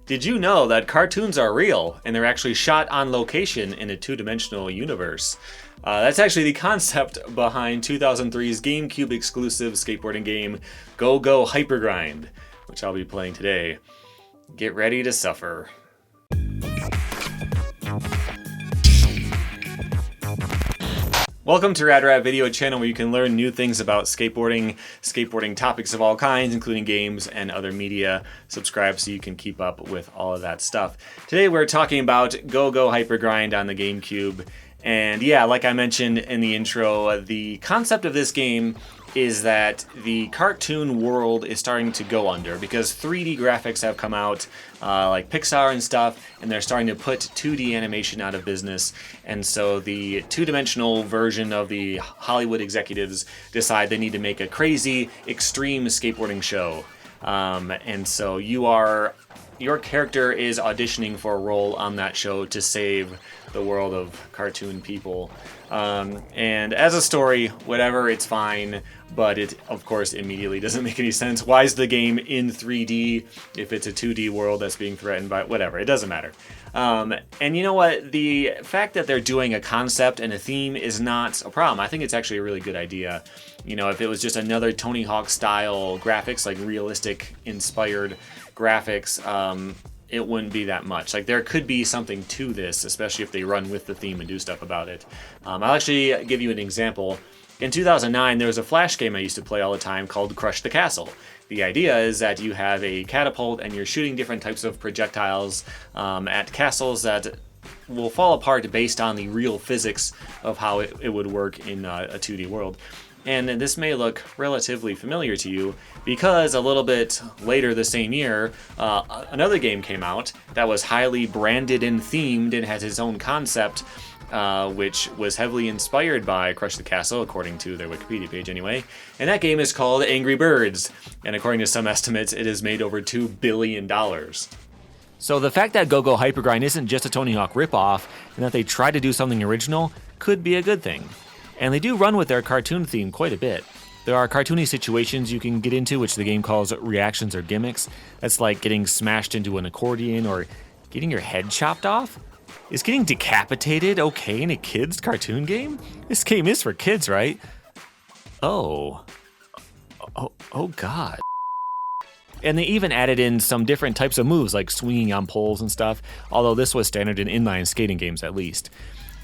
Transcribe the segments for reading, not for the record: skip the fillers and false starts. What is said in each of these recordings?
Did you know that cartoons are real and they're actually shot on location in a two-dimensional universe? That's actually the concept behind 2003's GameCube exclusive skateboarding game Go Go Hypergrind, which I'll be playing today. Get ready to suffer. Welcome to Rad Rat Video, a channel where you can learn new things about skateboarding topics of all kinds, including games and other media. Subscribe so you can keep up with all of that stuff. Today we're talking about Go Go Hypergrind on the GameCube. And yeah, like I mentioned in the intro, the concept of this game is that the cartoon world is starting to go under because 3D graphics have come out, like Pixar and stuff, and they're starting to put 2D animation out of business. And so the two-dimensional version of the Hollywood executives decide they need to make a crazy, extreme skateboarding show. And so your character is auditioning for a role on that show to save the world of cartoon people. And as a story, whatever, it's fine, but it, of course, immediately doesn't make any sense. Why is the game in 3D if it's a 2D world that's being threatened by whatever? It doesn't matter. And you know what? The fact that they're doing a concept and a theme is not a problem. I think it's actually a really good idea. You know, if it was just another Tony Hawk style graphics, like realistic inspired graphics, it wouldn't be that much. Like, there could be something to this, especially if they run with the theme and do stuff about it. I'll actually give you an example. In 2009, there was a Flash game I used to play all the time called Crush the Castle. The idea is that you have a catapult and you're shooting different types of projectiles at castles that will fall apart based on the real physics of how it would work in a 2D world. And this may look relatively familiar to you because a little bit later the same year, another game came out that was highly branded and themed and has its own concept, which was heavily inspired by Crush the Castle, according to their Wikipedia page anyway. And that game is called Angry Birds. And according to some estimates, it has made over $2 billion. So the fact that Go Go Hypergrind isn't just a Tony Hawk ripoff, and that they try to do something original, could be a good thing. And they do run with their cartoon theme quite a bit. There are cartoony situations you can get into, which the game calls reactions or gimmicks. That's like getting smashed into an accordion or getting your head chopped off. Is getting decapitated okay in a kid's cartoon game? This game is for kids, right? Oh God. And they even added in some different types of moves, like swinging on poles and stuff, although this was standard in inline skating games at least.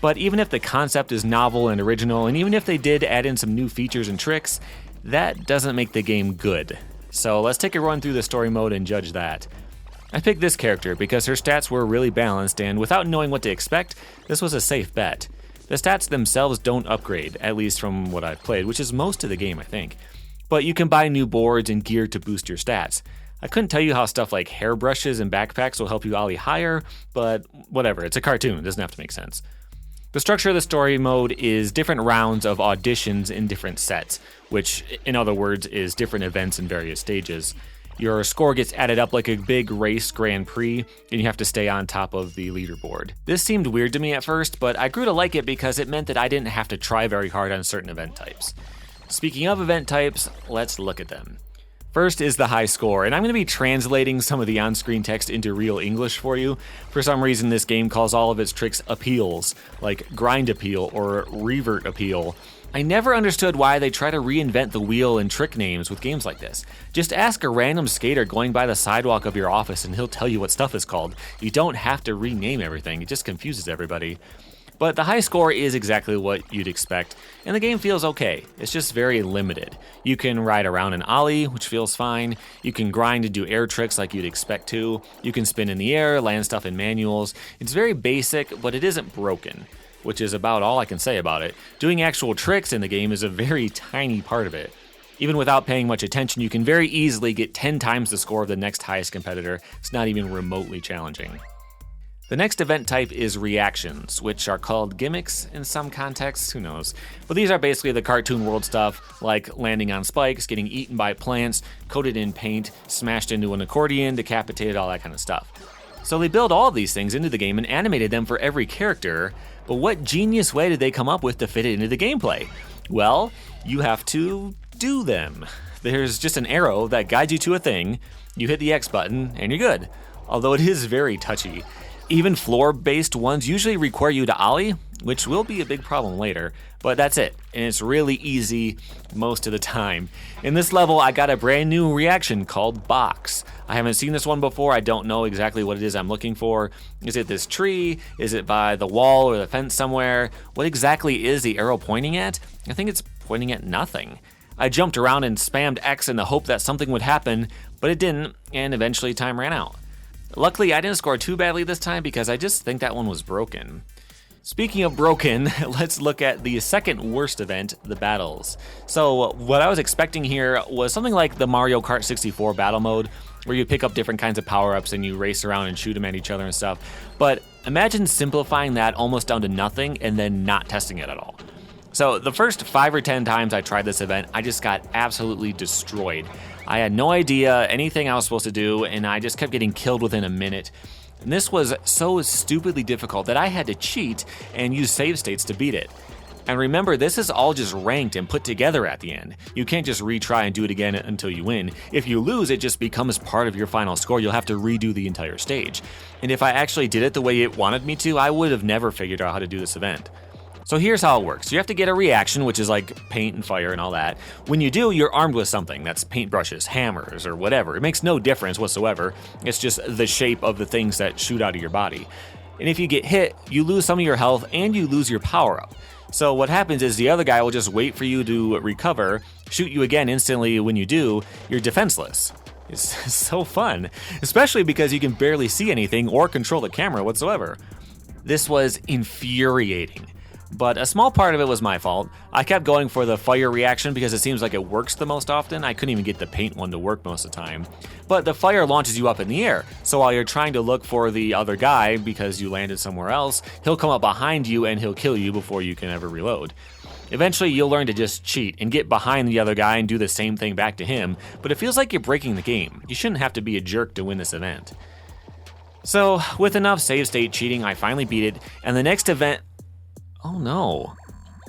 But even if the concept is novel and original, and even if they did add in some new features and tricks, that doesn't make the game good. So let's take a run through the story mode and judge that. I picked this character because her stats were really balanced, and without knowing what to expect, this was a safe bet. The stats themselves don't upgrade, at least from what I've played, which is most of the game, I think. But you can buy new boards and gear to boost your stats. I couldn't tell you how stuff like hairbrushes and backpacks will help you ollie higher, but whatever, it's a cartoon, it doesn't have to make sense. The structure of the story mode is different rounds of auditions in different sets, which, in other words, is different events in various stages. Your score gets added up like a big race Grand Prix, and you have to stay on top of the leaderboard. This seemed weird to me at first, but I grew to like it because it meant that I didn't have to try very hard on certain event types. Speaking of event types, let's look at them. First is the high score, and I'm going to be translating some of the on-screen text into real English for you. For some reason, this game calls all of its tricks appeals, like grind appeal or revert appeal. I never understood why they try to reinvent the wheel and trick names with games like this. Just ask a random skater going by the sidewalk of your office and he'll tell you what stuff is called. You don't have to rename everything, it just confuses everybody. But the high score is exactly what you'd expect, and the game feels okay. It's just very limited. You can ride around an ollie, which feels fine. You can grind and do air tricks like you'd expect to. You can spin in the air, land stuff in manuals. It's very basic, but it isn't broken, which is about all I can say about it. Doing actual tricks in the game is a very tiny part of it. Even without paying much attention, you can very easily get 10 times the score of the next highest competitor. It's not even remotely challenging. The next event type is reactions, which are called gimmicks in some contexts, who knows. But these are basically the cartoon world stuff, like landing on spikes, getting eaten by plants, coated in paint, smashed into an accordion, decapitated, all that kind of stuff. So they built all of these things into the game and animated them for every character, but what genius way did they come up with to fit it into the gameplay? Well, you have to do them. There's just an arrow that guides you to a thing, you hit the X button, and you're good. although it is very touchy. Even floor-based ones usually require you to ollie, which will be a big problem later, but that's it, and it's really easy most of the time. In this level, I got a brand new reaction called Box. I haven't seen this one before, I don't know exactly what it is I'm looking for. Is it this tree? Is it by the wall or the fence somewhere? What exactly is the arrow pointing at? I think it's pointing at nothing. I jumped around and spammed X in the hope that something would happen, but it didn't, and eventually time ran out. Luckily, I didn't score too badly this time because I just think that one was broken. Speaking of broken, let's look at the second worst event, the battles. So what I was expecting here was something like the Mario Kart 64 battle mode, where you pick up different kinds of power-ups and you race around and shoot them at each other and stuff. But imagine simplifying that almost down to nothing and then not testing it at all. So the first 5 or 10 times I tried this event, I just got absolutely destroyed. I had no idea anything I was supposed to do, and I just kept getting killed within a minute. And this was so stupidly difficult that I had to cheat and use save states to beat it. And remember, this is all just ranked and put together at the end. You can't just retry and do it again until you win. If you lose, it just becomes part of your final score. You'll have to redo the entire stage. And if I actually did it the way it wanted me to, I would have never figured out how to do this event. So here's how it works. You have to get a reaction, which is like paint and fire and all that. When you do, you're armed with something. That's paintbrushes, hammers, or whatever. It makes no difference whatsoever. It's just the shape of the things that shoot out of your body. And if you get hit, you lose some of your health and you lose your power up. So what happens is the other guy will just wait for you to recover, shoot you again instantly. When you do, you're defenseless. It's so fun, especially because you can barely see anything or control the camera whatsoever. This was infuriating. But a small part of it was my fault. I kept going for the fire reaction because it seems like it works the most often. I couldn't even get the paint one to work most of the time. But the fire launches you up in the air, so while you're trying to look for the other guy because you landed somewhere else, he'll come up behind you and he'll kill you before you can ever reload. Eventually, you'll learn to just cheat and get behind the other guy and do the same thing back to him, but it feels like you're breaking the game. You shouldn't have to be a jerk to win this event. So, with enough save state cheating, I finally beat it, and the next event... Oh no.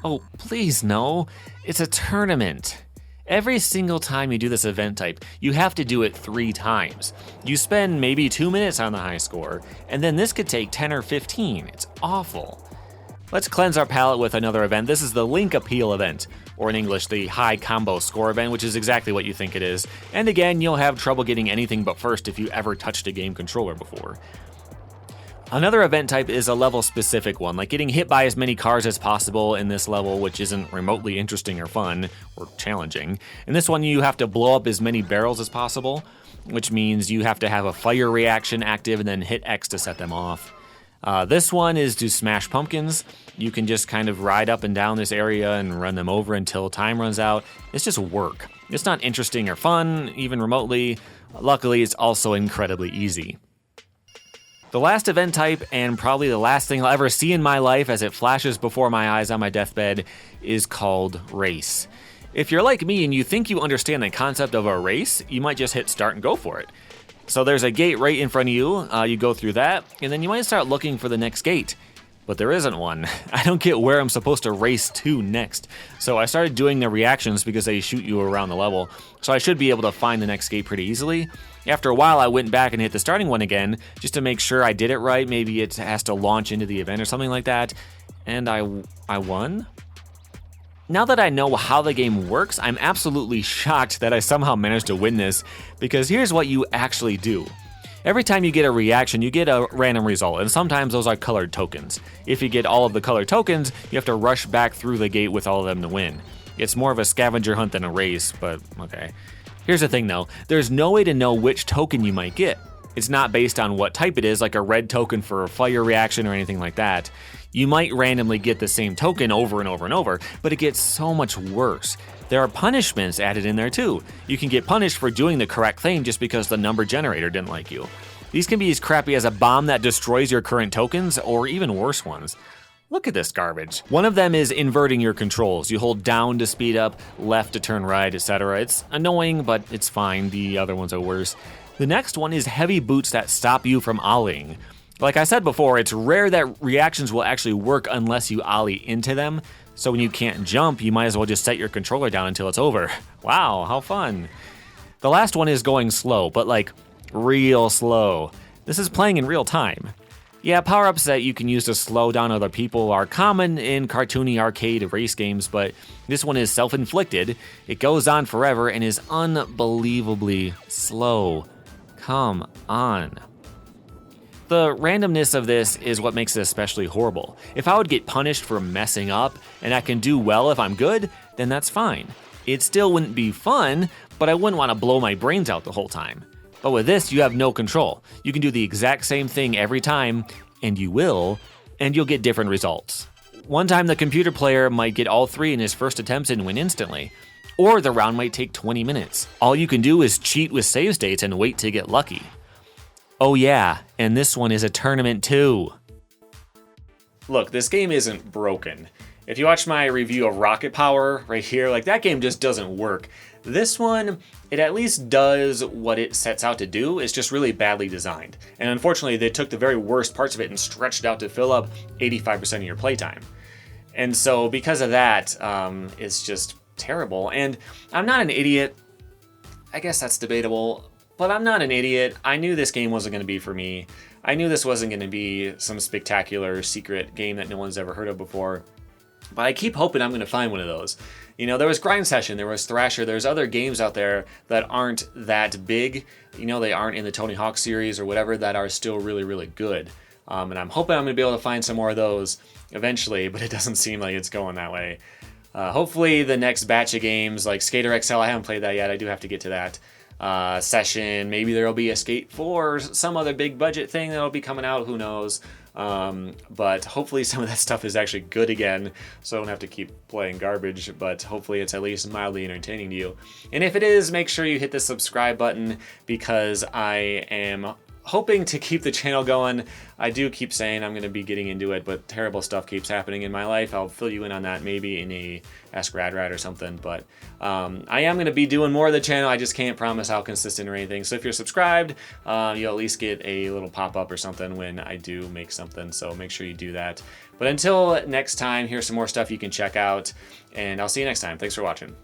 Oh, please no. It's a tournament. Every single time you do this event type, you have to do it 3 times. You spend maybe 2 minutes on the high score, and then this could take 10 or 15. It's awful. Let's cleanse our palate with another event. This is the Link Appeal event, or in English, the High Combo Score event, which is exactly what you think it is. And again, you'll have trouble getting anything but first if you ever touched a game controller before. Another event type is a level-specific one, like getting hit by as many cars as possible in this level, which isn't remotely interesting or fun, or challenging. In this one, you have to blow up as many barrels as possible, which means you have to have a fire reaction active and then hit X to set them off. This one is to smash pumpkins. You can just kind of ride up and down this area and run them over until time runs out. It's just work. It's not interesting or fun, even remotely. Luckily, it's also incredibly easy. The last event type, and probably the last thing I'll ever see in my life as it flashes before my eyes on my deathbed, is called Race. If you're like me and you think you understand the concept of a race, you might just hit start and go for it. So there's a gate right in front of you, you go through that, and then you might start looking for the next gate. But there isn't one. I don't get where I'm supposed to race to next. So I started doing the reactions because they shoot you around the level. So I should be able to find the next gate pretty easily. After a while, I went back and hit the starting one again, just to make sure I did it right. Maybe it has to launch into the event or something like that. And I won? Now that I know how the game works, I'm absolutely shocked that I somehow managed to win this, because here's what you actually do. Every time you get a reaction, you get a random result, and sometimes those are colored tokens. If you get all of the colored tokens, you have to rush back through the gate with all of them to win. It's more of a scavenger hunt than a race, but okay. Here's the thing though, there's no way to know which token you might get. It's not based on what type it is, like a red token for a fire reaction or anything like that. You might randomly get the same token over and over and over, but it gets so much worse. There are punishments added in there too. You can get punished for doing the correct thing just because the number generator didn't like you. These can be as crappy as a bomb that destroys your current tokens, or even worse ones. Look at this garbage. One of them is inverting your controls. You hold down to speed up, left to turn right, etc. It's annoying, but it's fine. The other ones are worse. The next one is heavy boots that stop you from ollieing. Like I said before, it's rare that reactions will actually work unless you ollie into them. So when you can't jump, you might as well just set your controller down until it's over. Wow, how fun. The last one is going slow, but like real slow. This is playing in real time. Yeah, power-ups that you can use to slow down other people are common in cartoony arcade race games, but this one is self-inflicted. It goes on forever and is unbelievably slow. Come on. The randomness of this is what makes it especially horrible. If I would get punished for messing up and I can do well if I'm good, then that's fine. It still wouldn't be fun, but I wouldn't want to blow my brains out the whole time. But with this, you have no control. You can do the exact same thing every time, and you will, and you'll get different results. One time the computer player might get all 3 in his first attempts and win instantly. Or the round might take 20 minutes. All you can do is cheat with save states and wait to get lucky. Oh yeah, and this one is a tournament too. Look, this game isn't broken. If you watch my review of Rocket Power right here, like that game just doesn't work. This one, it at least does what it sets out to do. It's just really badly designed. And unfortunately, they took the very worst parts of it and stretched it out to fill up 85% of your playtime. And so because of that, it's just terrible. And I'm not an idiot. I guess that's debatable, but I'm not an idiot. I knew this game wasn't going to be for me. I knew this wasn't going to be some spectacular secret game that no one's ever heard of before. But I keep hoping I'm going to find one of those. You know, there was Grind Session, there was Thrasher, there's other games out there that aren't that big. You know, they aren't in the Tony Hawk series or whatever, that are still really, really good. And I'm hoping I'm going to be able to find some more of those eventually, but it doesn't seem like it's going that way. Hopefully the next batch of games, like Skater XL, I haven't played that yet, I do have to get to that. Session, maybe there'll be a Skate 4 or some other big budget thing that'll be coming out, who knows. But hopefully some of that stuff is actually good again, so I don't have to keep playing garbage, but hopefully it's at least mildly entertaining to you. And if it is, make sure you hit the subscribe button, because I am hoping to keep the channel going. I do keep saying I'm going to be getting into it, but terrible stuff keeps happening in my life. I'll fill you in on that maybe in a Ask Radrad or something, but I am going to be doing more of the channel. I just can't promise how consistent or anything. So if you're subscribed, you'll at least get a little pop-up or something when I do make something, so make sure you do that. But until next time, here's some more stuff you can check out, and I'll see you next time. Thanks for watching.